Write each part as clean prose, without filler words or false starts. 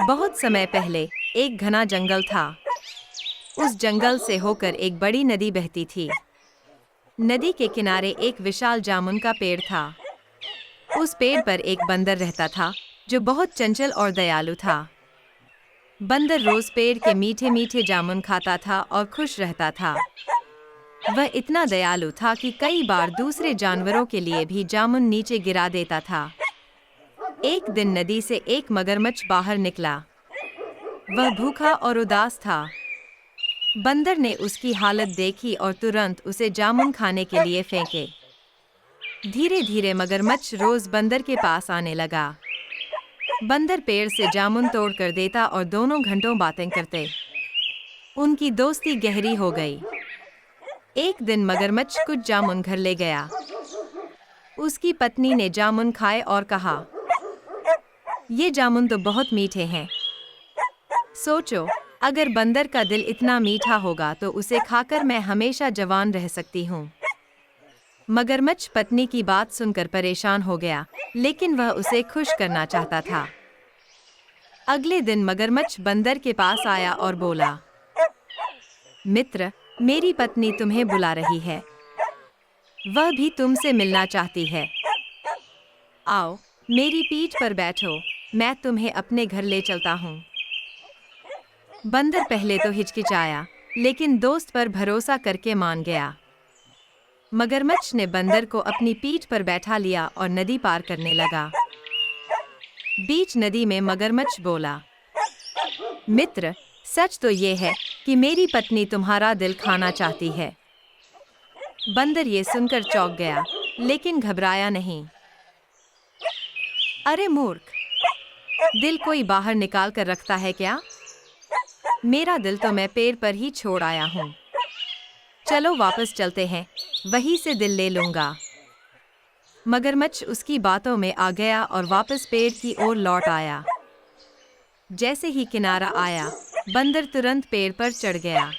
बहुत समय पहले एक घना जंगल था। उस जंगल से होकर एक बड़ी नदी बहती थी। नदी के किनारे एक विशाल जामुन का पेड़ था। उस पेड़ पर एक बंदर रहता था जो बहुत चंचल और दयालु था। बंदर रोज पेड़ के मीठे मीठे जामुन खाता था और खुश रहता था। वह इतना दयालु था कि कई बार दूसरे जानवरों के लिए भी जामुन नीचे गिरा देता था। एक दिन नदी से एक मगरमच्छ बाहर निकला। वह भूखा और उदास था। बंदर ने उसकी हालत देखी और तुरंत उसे जामुन खाने के लिए फेंके। धीरे धीरे मगरमच्छ रोज बंदर के पास आने लगा। बंदर पेड़ से जामुन तोड़ कर देता और दोनों घंटों बातें करते। उनकी दोस्ती गहरी हो गई। एक दिन मगरमच्छ कुछ जामुन घर ले गया। उसकी पत्नी ने जामुन खाए और कहा, ये जामुन तो बहुत मीठे हैं। सोचो, अगर बंदर का दिल इतना मीठा होगा तो उसे खाकर मैं हमेशा जवान रह सकती हूँ। मगरमच्छ पत्नी की बात सुनकर परेशान हो गया, लेकिन वह उसे खुश करना चाहता था। अगले दिन मगरमच्छ बंदर के पास आया और बोला, मित्र, मेरी पत्नी तुम्हें बुला रही है। वह भी तुमसे मिलना चाहती है। आओ, मेरी पीठ पर बैठो, मैं तुम्हें अपने घर ले चलता हूँ। बंदर पहले तो हिचकिचाया, लेकिन दोस्त पर भरोसा करके मान गया। मगरमच्छ ने बंदर को अपनी पीठ पर बैठा लिया और नदी पार करने लगा। बीच नदी में मगरमच्छ बोला, मित्र, सच तो ये है कि मेरी पत्नी तुम्हारा दिल खाना चाहती है। बंदर ये सुनकर चौंक गया, लेकिन घबराया नहीं। अरे मूर्ख, दिल कोई बाहर निकाल कर रखता है क्या? मेरा दिल तो मैं पेड़ पर ही छोड़ आया हूँ। चलो वापस चलते हैं, वहीं से दिल ले लूंगा। मगरमच्छ उसकी बातों में आ गया और वापस पेड़ की ओर लौट आया। जैसे ही किनारा आया, बंदर तुरंत पेड़ पर चढ़ गया।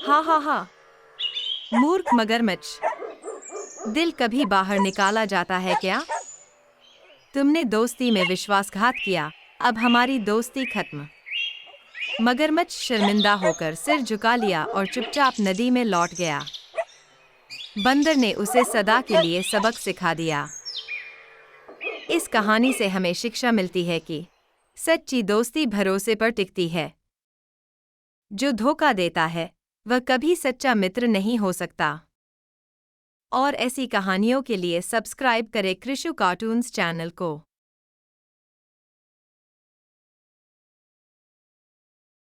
हा हा हा, मूर्ख मगरमच्छ, दिल कभी बाहर निकाला जाता है क्या? तुमने दोस्ती में विश्वासघात किया, अब हमारी दोस्ती खत्म। मगरमच्छ शर्मिंदा होकर सिर झुका लिया और चुपचाप नदी में लौट गया। बंदर ने उसे सदा के लिए सबक सिखा दिया। इस कहानी से हमें शिक्षा मिलती है कि सच्ची दोस्ती भरोसे पर टिकती है। जो धोखा देता है, वह कभी सच्चा मित्र नहीं हो सकता। और ऐसी कहानियों के लिए सब्सक्राइब करें कृषु कार्टून्स चैनल को।